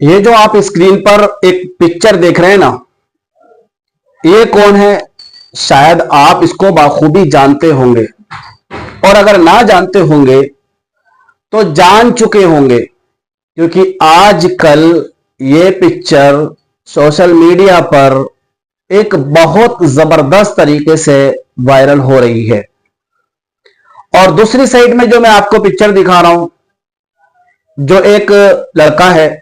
ये जो आप स्क्रीन पर एक पिक्चर देख रहे हैं ना, ये कौन है? शायद आप इसको बाखूबी जानते होंगे, और अगर ना जानते होंगे तो जान चुके होंगे, क्योंकि आजकल ये पिक्चर सोशल मीडिया पर एक बहुत जबरदस्त तरीके से वायरल हो रही है। और दूसरी साइड में जो मैं आपको पिक्चर दिखा रहा हूं, जो एक लड़का है,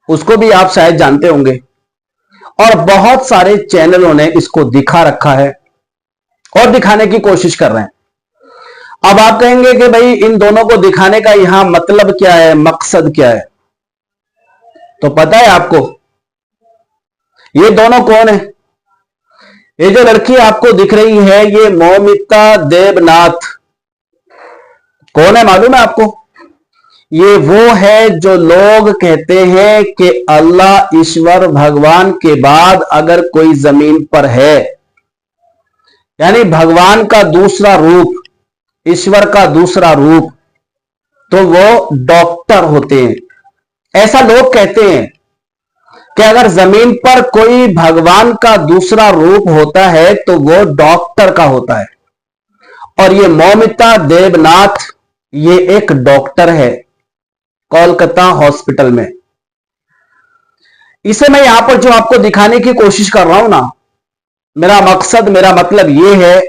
उसको भी आप शायद जानते होंगे, और बहुत सारे चैनलों ने इसको दिखा रखा है और दिखाने की कोशिश कर रहे हैं। अब आप कहेंगे कि भाई इन दोनों को दिखाने का यहां मतलब क्या है, मकसद क्या है? तो पता है आपको ये दोनों कौन है? ये जो लड़की आपको दिख रही है, ये मौमिता देवनाथ। कौन है मालूम है आपको? ये वो है जो लोग कहते हैं कि अल्लाह ईश्वर भगवान के बाद अगर कोई जमीन पर है, यानी भगवान का दूसरा रूप, ईश्वर का दूसरा रूप, तो वो डॉक्टर होते हैं। ऐसा लोग कहते हैं कि अगर जमीन पर कोई भगवान का दूसरा रूप होता है तो वो डॉक्टर का होता है। और ये मौमिता देवनाथ, ये एक डॉक्टर है कोलकाता हॉस्पिटल में। इसे मैं यहां पर जो आपको दिखाने की कोशिश कर रहा हूं ना, मेरा मकसद, मेरा मतलब ये है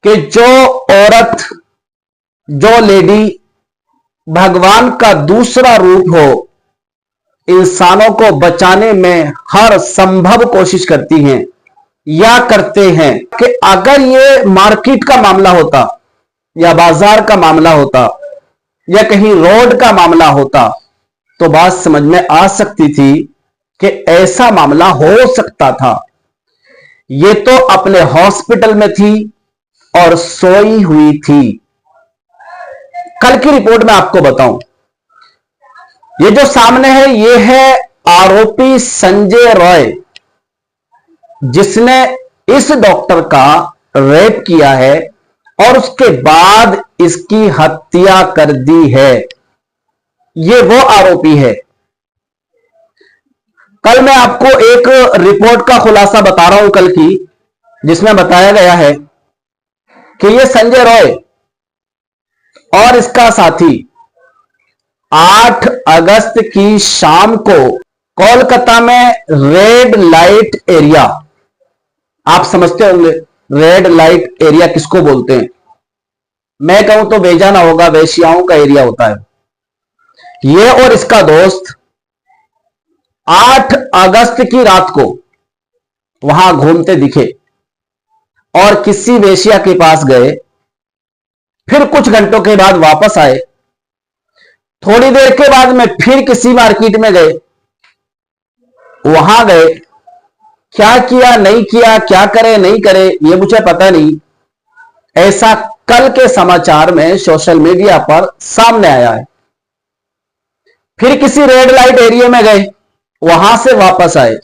कि जो औरत, जो लेडी भगवान का दूसरा रूप हो, इंसानों को बचाने में हर संभव कोशिश करती हैं या करते हैं। कि अगर ये मार्केट का मामला होता, या बाजार का मामला होता, या कहीं रोड का मामला होता, तो बात समझ में आ सकती थी कि ऐसा मामला हो सकता था। ये तो अपने हॉस्पिटल में थी और सोई हुई थी। कल की रिपोर्ट में आपको बताऊं, ये जो सामने है, ये है आरोपी संजय रॉय, जिसने इस डॉक्टर का रेप किया है और उसके बाद इसकी हत्या कर दी है। ये वो आरोपी है। कल मैं आपको एक रिपोर्ट का खुलासा बता रहा हूं कल की, जिसमें बताया गया है कि ये संजय रॉय और इसका साथी 8 अगस्त की शाम को कोलकाता में रेड लाइट एरिया, आप समझते होंगे रेड लाइट एरिया किसको बोलते हैं। मैं कहूं तो बेजाना होगा, वेश्याओं का एरिया होता है। ये और इसका दोस्त 8 अगस्त की रात को वहां घूमते दिखे और किसी वेश्या के पास गए, फिर कुछ घंटों के बाद वापस आए। थोड़ी देर के बाद में फिर किसी मार्केट में गए, वहां गए, क्या किया नहीं किया, क्या करे नहीं करे, ये मुझे पता नहीं। ऐसा कल के समाचार में सोशल मीडिया पर सामने आया है। फिर किसी रेड लाइट एरिया में गए, वहां से वापस आए,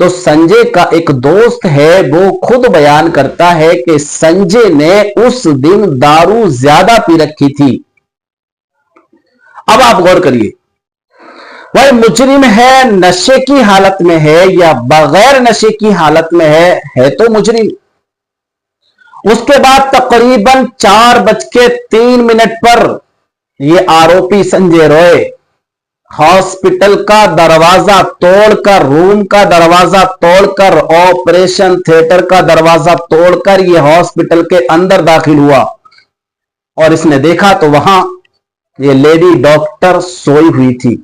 तो संजय का एक दोस्त है, वो खुद बयान करता है कि संजय ने उस दिन दारू ज्यादा पी रखी थी। अब आप गौर करिए, वह मुजरिम है, नशे की हालत में है या बगैर नशे की हालत में है तो मुजरिम। उसके बाद तकरीबन 4:03 पर यह आरोपी संजय रॉय हॉस्पिटल का दरवाजा तोड़कर, रूम का दरवाजा तोड़कर, ऑपरेशन थिएटर का दरवाजा तोड़कर यह हॉस्पिटल के अंदर दाखिल हुआ। और इसने देखा तो वहां ये लेडी डॉक्टर सोई हुई थी।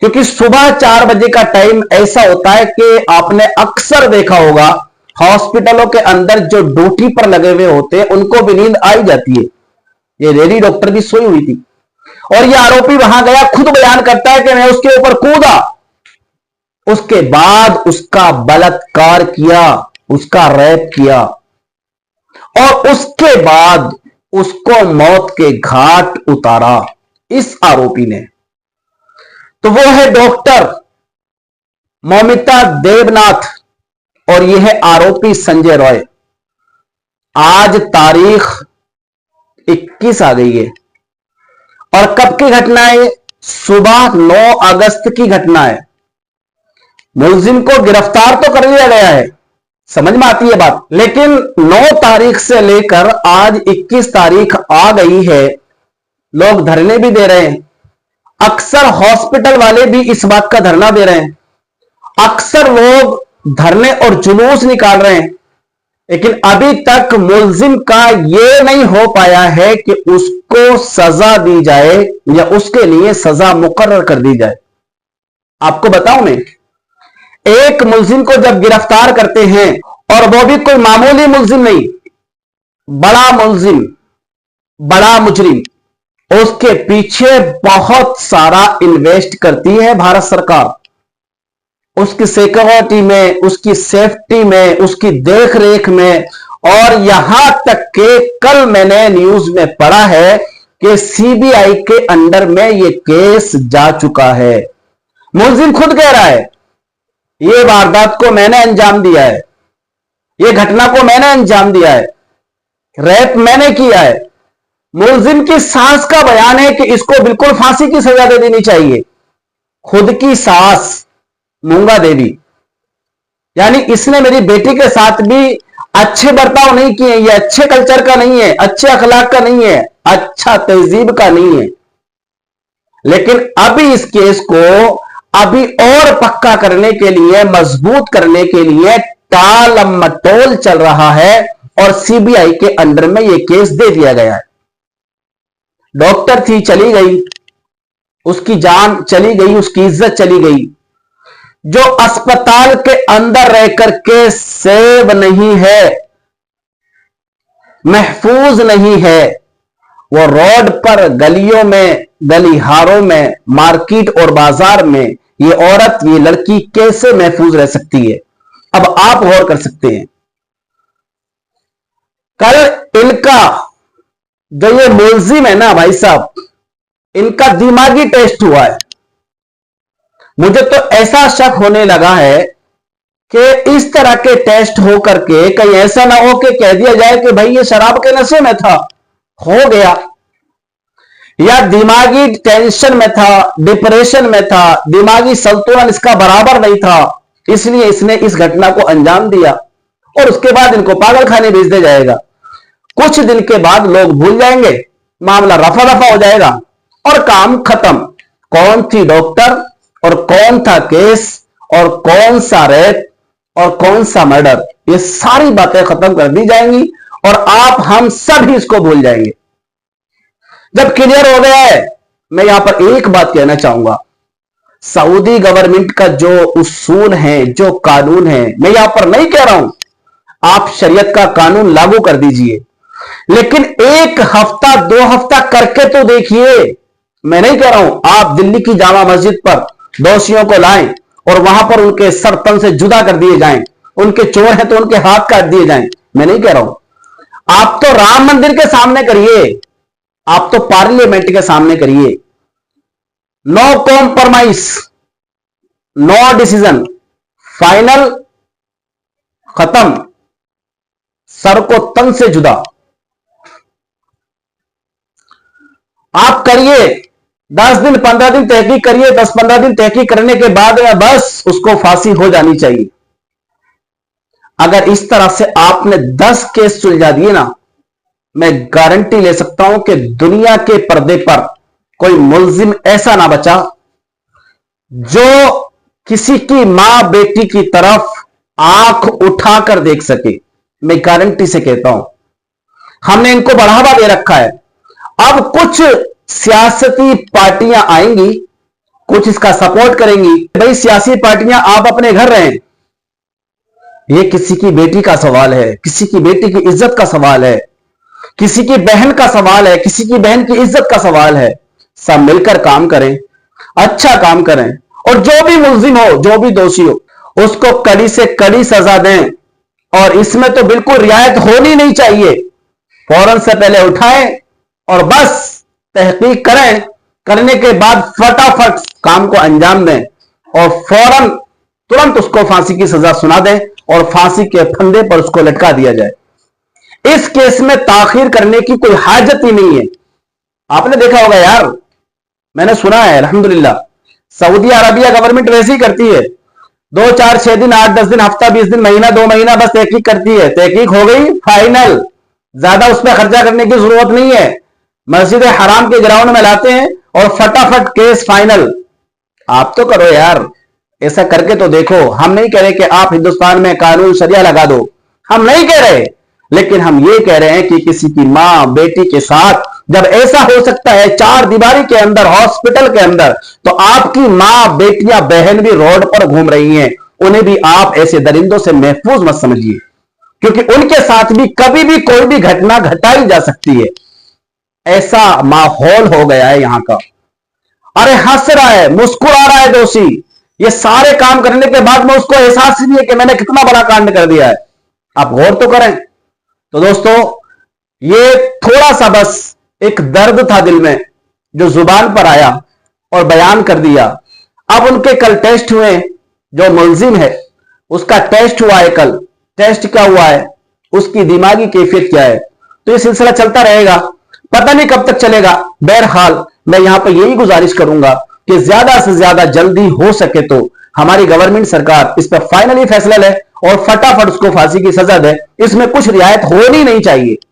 क्योंकि सुबह 4 बजे का टाइम ऐसा होता है कि आपने अक्सर देखा होगा, हॉस्पिटलों के अंदर जो ड्यूटी पर लगे हुए होते हैं उनको भी नींद आई जाती है। ये लेडी डॉक्टर भी सोई हुई थी और ये आरोपी वहां गया, खुद बयान करता है कि मैं उसके ऊपर कूदा, उसके बाद उसका बलात्कार किया, उसका रेप किया और उसके बाद उसको मौत के घाट उतारा इस आरोपी ने। तो वो है डॉक्टर मौमिता देवनाथ और यह है आरोपी संजय रॉय। आज तारीख 21 आ गई है और कब की घटना है? सुबह 9 अगस्त की घटना है। मुलजिम को गिरफ्तार तो कर लिया गया है, समझ में आती है बात, लेकिन 9 तारीख से लेकर आज 21 तारीख आ गई है, लोग धरने भी दे रहे हैं। अक्सर हॉस्पिटल वाले भी इस बात का धरना दे रहे हैं, अक्सर लोग धरने और जुलूस निकाल रहे हैं, लेकिन अभी तक मुलजिम का यह नहीं हो पाया है कि उसको सजा दी जाए या उसके लिए सजा मुकर्रर कर दी जाए। आपको बताऊं मैं, एक मुलजिम को जब गिरफ्तार करते हैं, और वो भी कोई मामूली मुलजिम नहीं, बड़ा मुलजिम, बड़ा मुजरिम, उसके पीछे बहुत सारा इन्वेस्ट करती है भारत सरकार। उसकी सिक्योरिटी में, उसकी सेफ्टी में, उसकी देखरेख में, और यहां तक कि कल मैंने न्यूज में पढ़ा है कि सीबीआई के अंडर में यह केस जा चुका है। मुलजिम खुद कह रहा है, यह वारदात को मैंने अंजाम दिया है, यह घटना को मैंने अंजाम दिया है, रेप मैंने किया है। मुलजिम की सास का बयान है कि इसको बिल्कुल फांसी की सजा दे देनी चाहिए। खुद की सास मूंगा देवी, यानी इसने मेरी बेटी के साथ भी अच्छे बर्ताव नहीं किए, ये अच्छे कल्चर का नहीं है, अच्छे अखलाक का नहीं है, अच्छा तहजीब का नहीं है। लेकिन अभी इस केस को अभी और पक्का करने के लिए, मजबूत करने के लिए टाल मटोल चल रहा है और सीबीआई के अंडर में यह केस दे दिया गया है। डॉक्टर थी, चली गई, उसकी जान चली गई, उसकी इज्जत चली गई। जो अस्पताल के अंदर रहकर के सेव नहीं है, महफूज नहीं है, वो रोड पर, गलियों में, गलिहारों में, मार्केट और बाजार में ये औरत, ये लड़की कैसे महफूज रह सकती है? अब आप गौर कर सकते हैं। कल इनका जो ये मुलजिम है ना भाई साहब, इनका दिमागी टेस्ट हुआ है। मुझे तो ऐसा शक होने लगा है कि इस तरह के टेस्ट हो करके कहीं ऐसा ना हो कि कह दिया जाए कि भाई ये शराब के नशे में था, हो गया, या दिमागी टेंशन में था, डिप्रेशन में था, दिमागी संतुलन इसका बराबर नहीं था, इसलिए इसने इस घटना को अंजाम दिया और उसके बाद इनको पागल खाने भेज दिया जाएगा। कुछ दिन के बाद लोग भूल जाएंगे, मामला रफा दफा हो जाएगा और काम खत्म। कौन थी डॉक्टर और कौन था केस और कौन सा रेप और कौन सा मर्डर, ये सारी बातें खत्म कर दी जाएंगी और आप हम सब ही इसको भूल जाएंगे। जब क्लियर हो गया है, मैं यहां पर एक बात कहना चाहूंगा, सऊदी गवर्नमेंट का जो उसूल है, जो कानून है, मैं यहां पर नहीं कह रहा हूं आप शरीयत का कानून लागू कर दीजिए, लेकिन 1 हफ्ता 2 हफ्ता करके तो देखिए। मैं नहीं कह रहा हूं आप दिल्ली की जामा मस्जिद पर दोषियों को लाएं और वहां पर उनके सर तन से जुदा कर दिए जाएं, उनके चोर हैं तो उनके हाथ काट दिए जाएं। मैं नहीं कह रहा हूं, आप तो राम मंदिर के सामने करिए, आप तो पार्लियामेंट के सामने करिए। No compromise, no decision, final, खत्म, सर को तन से जुदा। आप करिए, 10 दिन 15 दिन तहकीक करिए, 10-15 दिन तहकीक करने के बाद बस उसको फांसी हो जानी चाहिए। अगर इस तरह से आपने 10 केस सुलझा दिए ना, मैं गारंटी ले सकता हूं कि दुनिया के पर्दे पर कोई मुलजिम ऐसा ना बचा जो किसी की मां बेटी की तरफ आंख उठाकर देख सके। मैं गारंटी से कहता हूं, हमने इनको बढ़ावा दे रखा है। अब कुछ सियासती पार्टियां आएंगी, कुछ इसका सपोर्ट करेंगी। भाई सियासी पार्टियां, आप अपने घर रहें, यह किसी की बेटी का सवाल है, किसी की बेटी की इज्जत का सवाल है, किसी की बहन का सवाल है, किसी की बहन की इज्जत का सवाल है। सब मिलकर काम करें, अच्छा काम करें, और जो भी मुलजिम हो, जो भी दोषी हो, उसको कड़ी से कड़ी सजा दें। और इसमें तो बिल्कुल रियायत होनी नहीं चाहिए। फौरन से पहले उठाएं और बस तहकीक करें, करने के बाद फटाफट काम को अंजाम दें और फौरन तुरंत उसको फांसी की सजा सुना दें और फांसी के फंदे पर उसको लटका दिया जाए। इस केस में ताखीर करने की कोई हाजत ही नहीं है। आपने देखा होगा यार, मैंने सुना है अल्हम्दुलिल्लाह। सऊदी अरबिया गवर्नमेंट वैसे ही करती है, 2 4 6 दिन 8 10 दिन हफ्ता 20 दिन महीना 2 महीना बस तहकीक करती है, तहकीक हो गई फाइनल, ज्यादा उस पर खर्चा करने की जरूरत नहीं है। मस्जिद हराम के ग्राउंड में लाते हैं और फटाफट केस फाइनल। आप तो करो यार, ऐसा करके तो देखो। हम नहीं कह रहे कि आप हिंदुस्तान में कानून शरिया लगा दो, हम नहीं कह रहे, लेकिन हम ये कह रहे हैं कि किसी की मां बेटी के साथ जब ऐसा हो सकता है 4 दीवारी के अंदर, हॉस्पिटल के अंदर, तो आपकी मां बेटियां बहन भी रोड पर घूम रही हैं, उन्हें भी आप ऐसे दरिंदों से महफूज मत समझिए, क्योंकि उनके साथ भी कभी भी कोई भी घटना घटाई जा सकती है। ऐसा माहौल हो गया है यहां का। अरे हंस रहा है, मुस्कुरा रहा है दोषी, ये सारे काम करने के बाद में उसको एहसास ही नहीं है कि मैंने कितना बड़ा कांड कर दिया है। आप गौर तो करें। तो दोस्तों, ये थोड़ा सा बस एक दर्द था दिल में जो जुबान पर आया और बयान कर दिया। अब उनके कल टेस्ट हुए, जो मुलजिम है उसका टेस्ट हुआ है कल। टेस्ट क्या हुआ है, उसकी दिमागी कैफियत क्या है, तो ये सिलसिला चलता रहेगा, पता नहीं कब तक चलेगा। बहरहाल मैं यहां पर यही गुजारिश करूंगा कि ज्यादा से ज्यादा जल्दी हो सके तो हमारी गवर्नमेंट सरकार इस पर फाइनली फैसला ले और फटाफट उसको फांसी की सजा दे। इसमें कुछ रियायत होनी नहीं चाहिए।